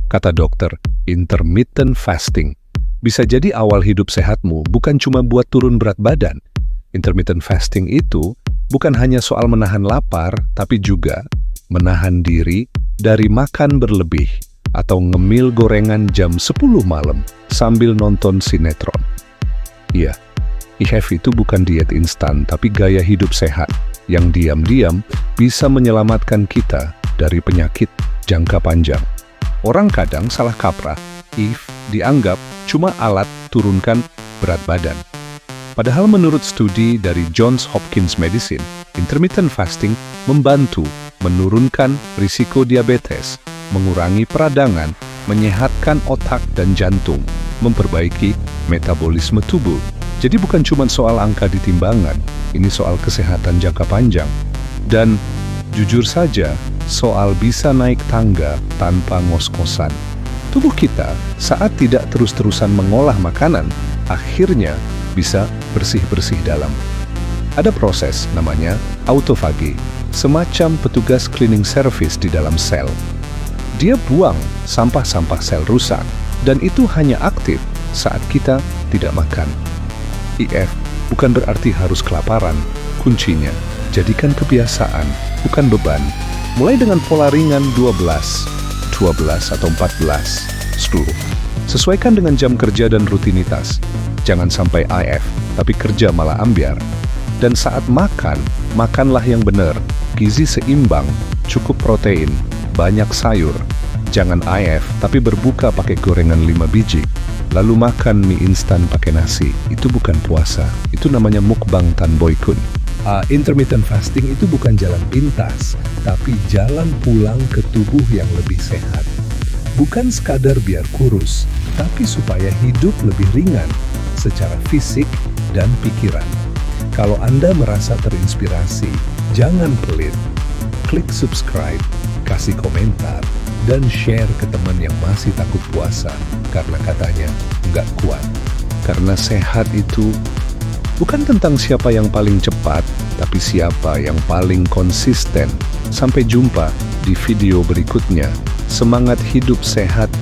Kata dokter, intermittent fasting bisa jadi awal hidup sehatmu, bukan cuma buat turun berat badan. Intermittent fasting itu bukan hanya soal menahan lapar, tapi juga menahan diri dari makan berlebih atau ngemil gorengan jam 10 malam sambil nonton sinetron. Iya, IF itu bukan diet instan, tapi gaya hidup sehat yang diam-diam bisa menyelamatkan kita dari penyakit jangka panjang. Orang kadang salah kaprah, IF dianggap cuma alat turunkan berat badan. Padahal menurut studi dari Johns Hopkins Medicine, intermittent fasting membantu menurunkan risiko diabetes, mengurangi peradangan, menyehatkan otak dan jantung, memperbaiki metabolisme tubuh. Jadi bukan cuma soal angka di timbangan, ini soal kesehatan jangka panjang. Dan jujur saja, soal bisa naik tangga tanpa ngos-ngosan. Tubuh kita saat tidak terus-terusan mengolah makanan, akhirnya bisa bersih-bersih dalam. Ada proses namanya autofagi, semacam petugas cleaning service di dalam sel. Dia buang sampah-sampah sel rusak, dan itu hanya aktif saat kita tidak makan. IF bukan berarti harus kelaparan. Kuncinya, jadikan kebiasaan, bukan beban. Mulai dengan pola ringan 12 atau 14 seluruh. Sesuaikan dengan jam kerja dan rutinitas. Jangan sampai IF, tapi kerja malah ambyar. Dan saat makan, makanlah yang benar. Gizi seimbang, cukup protein, banyak sayur. Jangan IF, tapi berbuka pakai gorengan 5 biji. Lalu makan mie instan pakai nasi. Itu bukan puasa, itu namanya mukbang Tan Boy Kun. Intermittent fasting itu bukan jalan pintas, tapi jalan pulang ke tubuh yang lebih sehat. Bukan sekadar biar kurus, tapi supaya hidup lebih ringan secara fisik dan pikiran. Kalau Anda merasa terinspirasi, jangan pelit. Klik subscribe, kasih komentar, dan share ke teman yang masih takut puasa karena katanya nggak kuat. Karena sehat itu bukan tentang siapa yang paling cepat, tapi siapa yang paling konsisten. Sampai jumpa di video berikutnya. Semangat hidup sehat